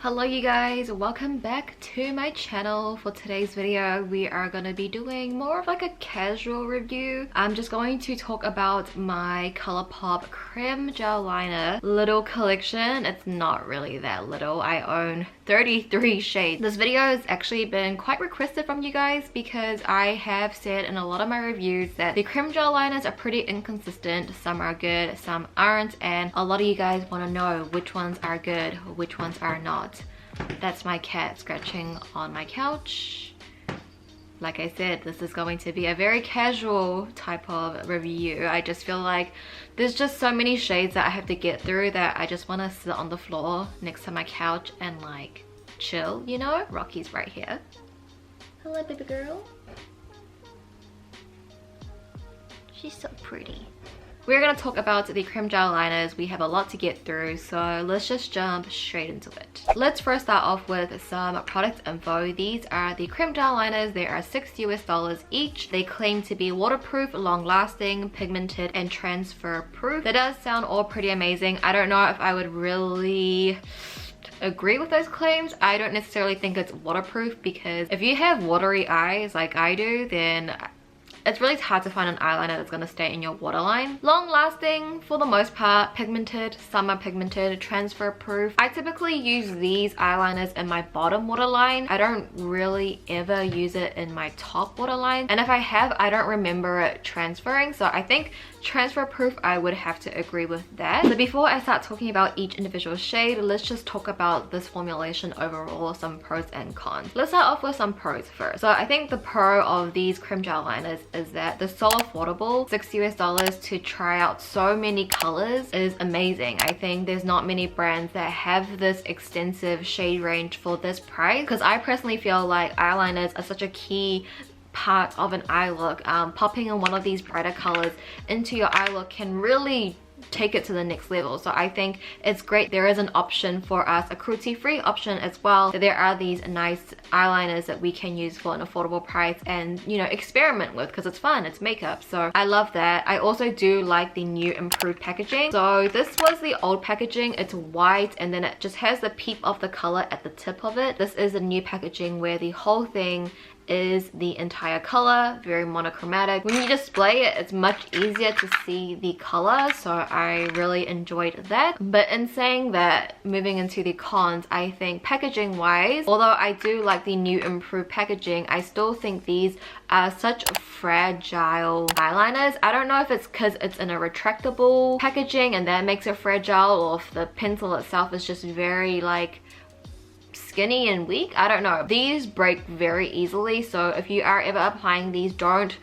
Hello you guys, welcome back to my channel. For today's video we are going to be doing more of like a casual review. I'm just going to talk about my ColourPop Creme Gel Liner little collection. It's not really that little. I own 33 shades. This video has actually been quite requested from you guys because I have said in a lot of my reviews that the creme gel liners are pretty inconsistent. Some are good, some aren't, and a lot of you guys want to know which ones are good, which ones are not. That's my cat scratching on my couch. Like I said, this is going to be a very casual type of review. I just feel like there's just so many shades that I have to get through that I just want to sit on the floor next to my couch and like chill, you know? Rocky's right here. Hello baby girl. She's so pretty. We're going to talk about the creme gel liners. We have a lot to get through, so let's just jump straight into it. Let's first start off with some product info. These are the creme gel liners. They are $6 US each. They claim to be waterproof, long-lasting, pigmented, and transfer proof. That does sound all pretty amazing. I don't know if I would really agree with those claims. I don't necessarily think it's waterproof because if you have watery eyes like I do, then it's really hard to find an eyeliner that's going to stay in your waterline. Long lasting for the most part, pigmented, some are pigmented, transfer proof. I typically use these eyeliners in my bottom waterline. I don't really ever use it in my top waterline, and if I have, I don't remember it transferring, so I think transfer proof, I would have to agree with that. So before I start talking about each individual shade, let's just talk about this formulation overall, some pros and cons. Let's start off with some pros first. So I think the pro of these creme gel liners is that they're so affordable. $6 US to try out so many colors is amazing. I think there's not many brands that have this extensive shade range for this price, because I personally feel like eyeliners are such a key part of an eye look. Popping in one of these brighter colors into your eye look can really take it to the next level. So I think it's great there is an option for us, a cruelty-free option as well. There are these nice eyeliners that we can use for an affordable price and, you know, experiment with, because it's fun, it's makeup. So I love that. I also do like the new improved packaging. So this was the old packaging. It's white and then it just has the peep of the color at the tip of it. This is the new packaging where the whole thing is the entire color, very monochromatic. When you display it, it's much easier to see the color, so I really enjoyed that. But in saying that, moving into the cons, I think packaging wise, although I do like the new improved packaging, I still think these are such fragile eyeliners. I don't know if it's because it's in a retractable packaging and that makes it fragile, or if the pencil itself is just very like skinny and weak. I don't know. These break very easily, so if you are ever applying these, don't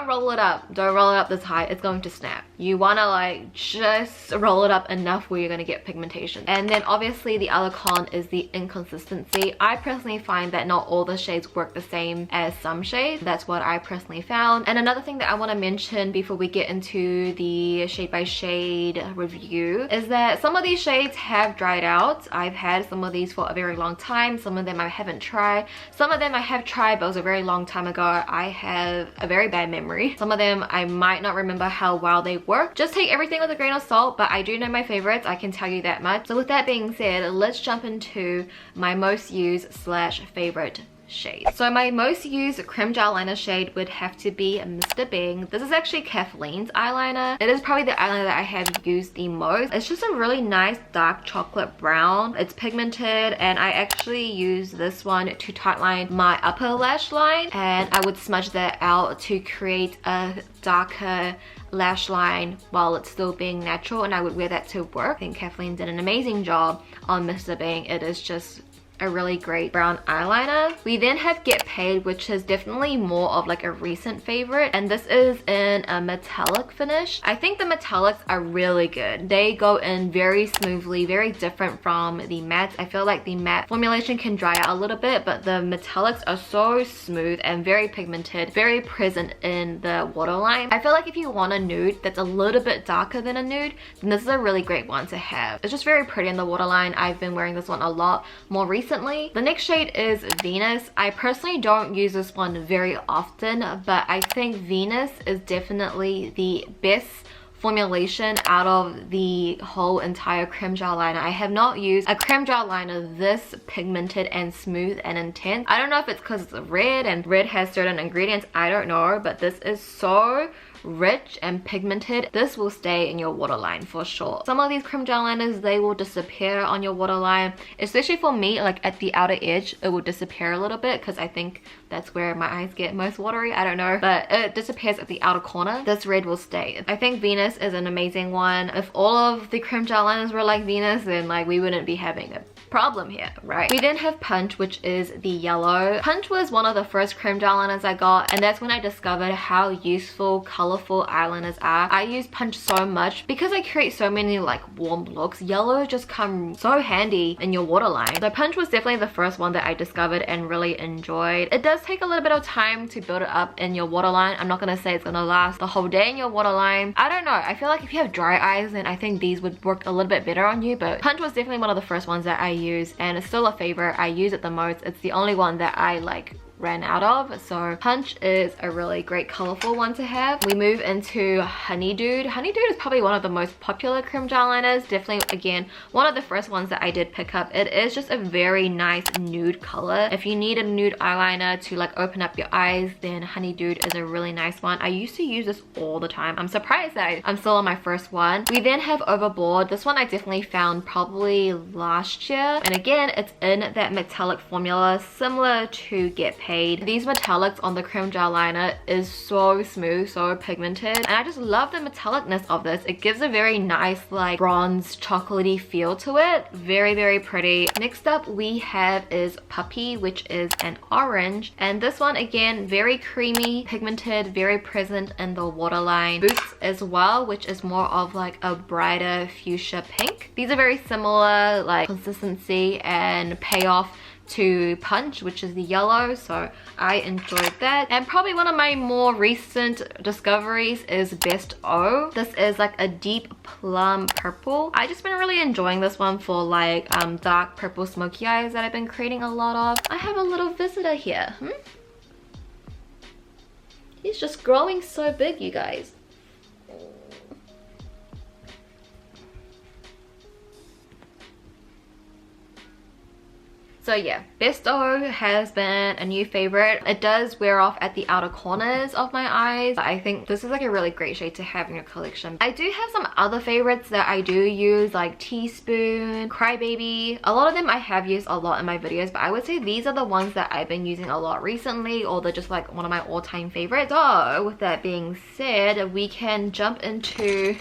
roll it up. Don't roll it up this high. It's going to snap. You want to like just roll it up enough where you're going to get pigmentation. And then obviously the other con is the inconsistency. I personally find that not all the shades work the same as some shades. That's what I personally found. And another thing that I want to mention before we get into the shade by shade review is that some of these shades have dried out. I've had some of these for a very long time. Some of them I haven't tried. Some of them I have tried, but it was a very long time ago. I have a very bad memory. Some of them I might not remember how well they work. Just take everything with a grain of salt, but I do know my favorites, I can tell you that much. So with that being said, let's jump into my most used slash favorite shade. So my most used creme gel liner shade would have to be Mr. Bing. This is actually Kathleen's eyeliner. It is probably the eyeliner that I have used the most. It's just a really nice dark chocolate brown. It's pigmented, and I actually use this one to tightline my upper lash line, and I would smudge that out to create a darker lash line while it's still being natural, and I would wear that to work. I think Kathleen did an amazing job on Mr. Bing. It is just a really great brown eyeliner. We then have Get Paid, which is definitely more of like a recent favorite, and this is in a metallic finish. I think the metallics are really good. They go in very smoothly, very different from the mattes. I feel like the matte formulation can dry out a little bit, but the metallics are so smooth and very pigmented, very present in the waterline. I feel like if you want a nude that's a little bit darker than a nude, then this is a really great one to have. It's just very pretty in the waterline. I've been wearing this one a lot more recently. The next shade is Venus. I personally don't use this one very often, but I think Venus is definitely the best formulation out of the whole entire creme gel liner. I have not used a creme gel liner this pigmented and smooth and intense. I don't know if it's because it's red and red has certain ingredients, I don't know, but this is so rich and pigmented. This will stay in your waterline for sure. Some of these creme gel liners, they will disappear on your waterline, especially for me, like at the outer edge it will disappear a little bit because I think that's where my eyes get most watery, I don't know, but it disappears at the outer corner. This red will stay. I think Venus is an amazing one. If all of the creme gel liners were like Venus, then like we wouldn't be having a problem here, right? We then have Punch, which is the yellow. Punch was one of the first creme gel liners I got, and that's when I discovered how useful colorful eyeliners are. I use Punch so much because I create so many like warm looks. Yellow just come so handy in your waterline. So Punch was definitely the first one that I discovered and really enjoyed. It does take a little bit of time to build it up in your waterline. I'm not gonna say it's gonna last the whole day in your waterline. I don't know, I feel like if you have dry eyes, then I think these would work a little bit better on you, but Punch was definitely one of the first ones that I use, and it's still a favorite. I use it the most. It's the only one that I like ran out of, so Punch is a really great colorful one to have. We move into Honeydew. Honeydew is probably one of the most popular creme gel liners. Definitely, again, one of the first ones that I did pick up. It is just a very nice nude color. If you need a nude eyeliner to like open up your eyes, then Honeydew is a really nice one. I used to use this all the time. I'm surprised that I'm still on my first one. We then have Overboard. This one I definitely found probably last year, and again, it's in that metallic formula similar to Get Paid. These metallics on the creme gel liner is so smooth, so pigmented, and I just love the metallicness of this. It gives a very nice like bronze chocolatey feel to it. Very, very pretty. Next up we have is Puppy, which is an orange, and this one again very creamy, pigmented, very present in the waterline. Boots as well, which is more of like a brighter fuchsia pink. These are very similar like consistency and payoff to Punch, which is the yellow, so I enjoyed that. And probably one of my more recent discoveries is Best O. This is like a deep plum purple. I just been really enjoying this one for like dark purple smoky eyes that I've been creating a lot of. I have a little visitor here. He's just growing so big, you guys. So yeah, Best O has been a new favorite. It does wear off at the outer corners of my eyes. I think this is like a really great shade to have in your collection. I do have some other favorites that I do use, like Teaspoon, Crybaby. A lot of them I have used a lot in my videos, but I would say these are the ones that I've been using a lot recently, or they're just like one of my all-time favorites. So with that being said, we can jump into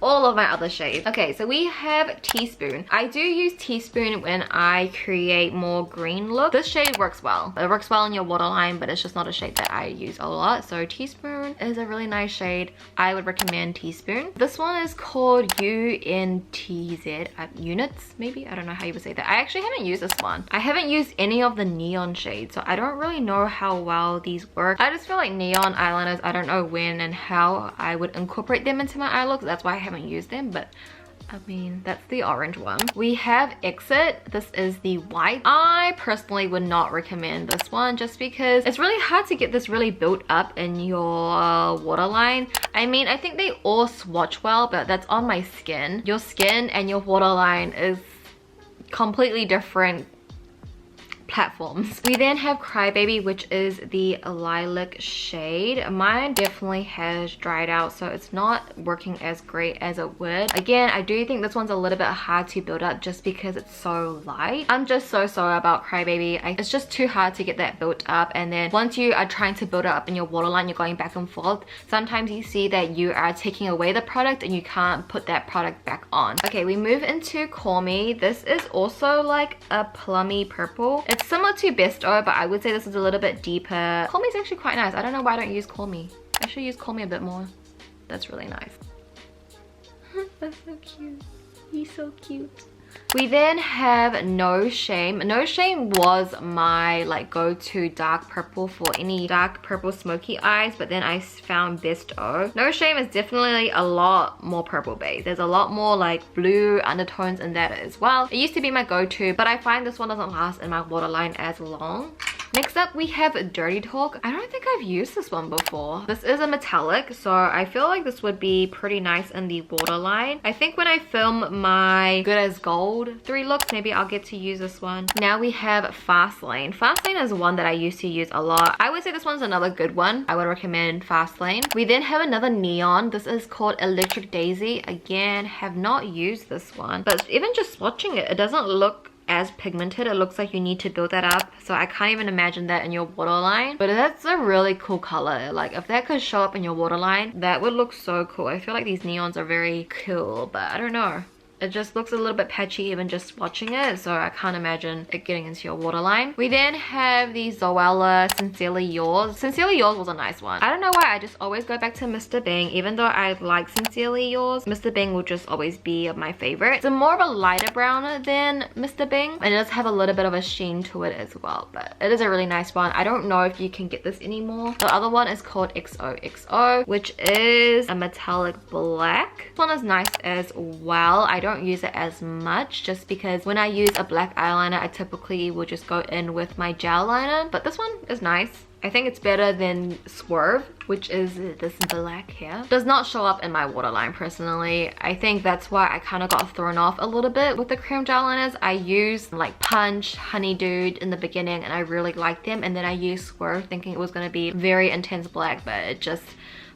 all of my other shades. Okay, so we have Teaspoon. I do use Teaspoon when I create more green look. This shade works well. It works well in your waterline, but it's just not a shade that I use a lot. So Teaspoon is a really nice shade. I would recommend Teaspoon. This one is called UNTZ, Units maybe? I don't know how you would say that. I actually haven't used this one. I haven't used any of the neon shades, so I don't really know how well these work. I just feel like neon eyeliners, I don't know when and how I would incorporate them into my eye look. That's why I haven't used them, but I mean, that's the orange one. We have Exit. This is the white. I personally would not recommend this one just because it's really hard to get this really built up in your waterline. I mean, I think they all swatch well, but that's on my skin. Your skin and your waterline is completely different platforms. We then have Crybaby, which is the lilac shade. Mine definitely has dried out, so it's not working as great as it would. Again, I do think this one's a little bit hard to build up just because it's so light. I'm just so sorry about Crybaby. It's just too hard to get that built up, and then once you are trying to build it up in your waterline, you're going back and forth. Sometimes you see that you are taking away the product and you can't put that product back on. Okay, we move into Call Me. This is also like a plummy purple. It's similar to Best O, but I would say this is a little bit deeper. Call Me is actually quite nice. I don't know why I don't use Call Me. I should use Call Me a bit more. That's really nice. That's so cute. He's so cute. We then have No Shame. No Shame was my like go-to dark purple for any dark purple smoky eyes, but then I found Best O. No Shame is definitely a lot more purple based. There's a lot more like blue undertones in that as well. It used to be my go-to, but I find this one doesn't last in my waterline as long. Next up, we have Dirty Talk. I don't think I've used this one before. This is a metallic, so I feel like this would be pretty nice in the waterline. I think when I film my Good as Gold 3 looks, maybe I'll get to use this one. Now we have Fast Lane. Fast Lane is one that I used to use a lot. I would say this one's another good one. I would recommend Fast Lane. We then have another neon. This is called Electric Daisy. Again, have not used this one, but even just swatching it, it doesn't look as pigmented. It looks like you need to build that up, so I can't even imagine that in your waterline. But that's a really cool color. Like if that could show up in your waterline, that would look so cool. I feel like these neons are very cool, but I don't know. It just looks a little bit patchy even just watching it, so I can't imagine it getting into your waterline. We then have the Zoella Sincerely Yours. Sincerely Yours was a nice one. I don't know why, I just always go back to Mr. Bing. Even though I like Sincerely Yours, Mr. Bing will just always be my favorite. It's more of a lighter brown than Mr. Bing, and it does have a little bit of a sheen to it as well, but it is a really nice one. I don't know if you can get this anymore. The other one is called XOXO, which is a metallic black. This one is nice as well. I don't use it as much just because when I use a black eyeliner, I typically will just go in with my gel liner, but this one is nice. I think it's better than Swerve, which is this black here. Does not show up in my waterline personally. I think that's why I kind of got thrown off a little bit with the creme gel liners. I used like Punch, Honey Dude in the beginning and I really liked them, and then I used Swerve thinking it was going to be very intense black, but it just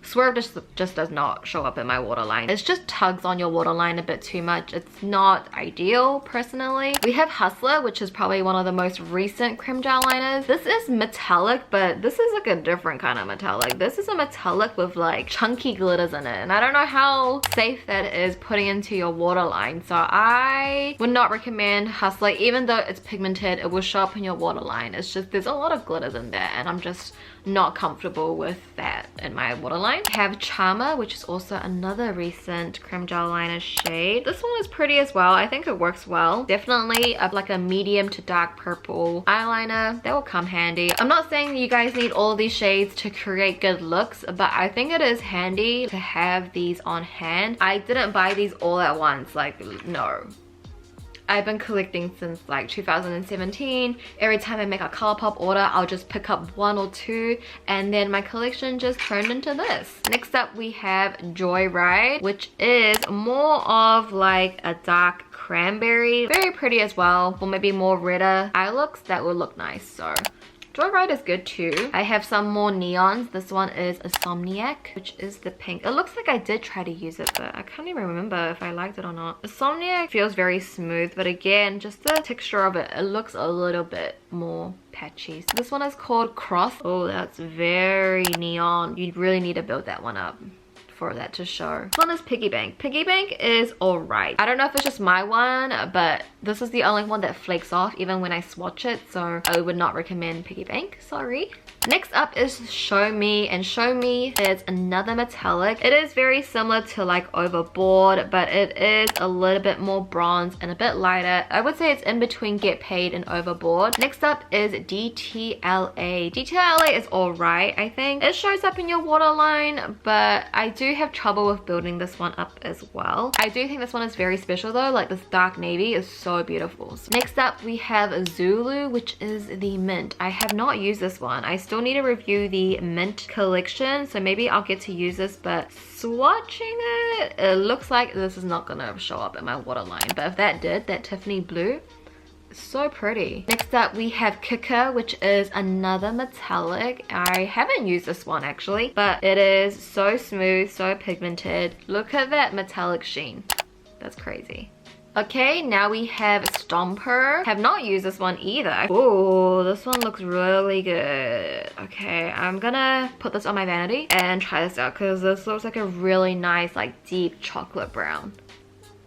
Swerve just does not show up in my waterline. It just tugs on your waterline a bit too much. It's not ideal personally. We have Hustla, which is probably one of the most recent creme gel liners. This is metallic, but this is like a different kind of metallic. This is a metallic with like chunky glitters in it, and I don't know how safe that is putting into your waterline, so I would not recommend Hustla. Even though it's pigmented, it will show up in your waterline. It's just there's a lot of glitters in there and I'm just not comfortable with that in my waterline. I have Charmer, which is also another recent creme gel liner shade. This one is pretty as well. I think it works well. Definitely like a medium to dark purple eyeliner. That will come handy. I'm not saying you guys need all of these shades to create good looks, but I think it is handy to have these on hand. I didn't buy these all at once, like no. I've been collecting since like 2017. Every time I make a ColourPop order, I'll just pick up 1 or 2, and then my collection just turned into this. Next up, we have Joyride, which is more of like a dark cranberry. Very pretty as well, or maybe more redder eye looks. That would look nice, so Joyride is good too. I have some more neons. This one is INSOMNIAC, which is the pink. It looks like I did try to use it, but I can't even remember if I liked it or not. INSOMNIAC feels very smooth, but again, just the texture of it, it looks a little bit more patchy. So this one is called Cross. Oh, that's very neon. You really need to build that one up for that to show. This one is Piggy Bank. Piggy Bank is alright. I don't know if it's just my one, but this is the only one that flakes off even when I swatch it, so I would not recommend Piggy Bank, sorry. Next up is Show Me, and Show Me is another metallic. It is very similar to like Overboard, but it is a little bit more bronze and a bit lighter. I would say it's in between Get Paid and Overboard. Next up is DTLA. DTLA is alright, I think. It shows up in your waterline, but I do have trouble with building this one up as well. I do think this one is very special though, like this dark navy is so beautiful. So next up we have ZULU, which is the mint. I have not used this one. I still need to review the mint collection, so maybe I'll get to use this, but swatching it, it looks like this is not gonna show up in my waterline, but if that did, that Tiffany blue, so pretty. Next up we have Kicker, which is another metallic. I haven't used this one actually, but it is so smooth, so pigmented. Look at that metallic sheen. That's crazy. Okay, now we have Stomper. Have not used this one either. Oh, this one looks really good. Okay, I'm gonna put this on my vanity and try this out because this looks like a really nice like deep chocolate brown.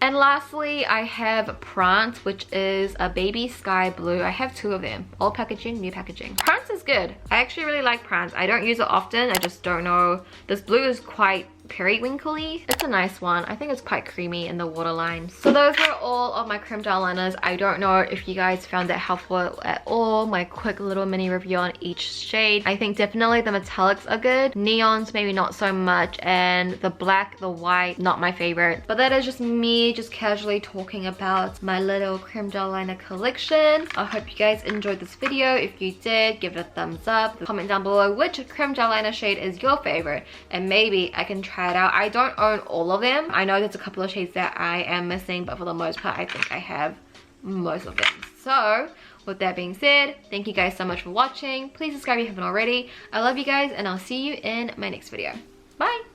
And lastly, I have PRANCE, which is a baby sky blue. I have 2 of them. Old packaging, new packaging. PRANCE is good. I actually really like PRANCE. I don't use it often. I just don't know. This blue is quite periwinkly. It's a nice one. I think it's quite creamy in the waterline. So those were all of my creme gel liners. I don't know if you guys found that helpful at all, my quick little mini review on each shade. I think definitely the metallics are good. Neons maybe not so much, and the black, the white, not my favorite. But that is just me just casually talking about my little creme gel liner collection. I hope you guys enjoyed this video. If you did, give it a thumbs up. Comment down below which creme gel liner shade is your favorite, and maybe I can try it out. I don't own all of them. I know there's a couple of shades that I am missing, but for the most part I think I have most of them. So with that being said, thank you guys so much for watching. Please subscribe if you haven't already. I love you guys, and I'll see you in my next video. Bye.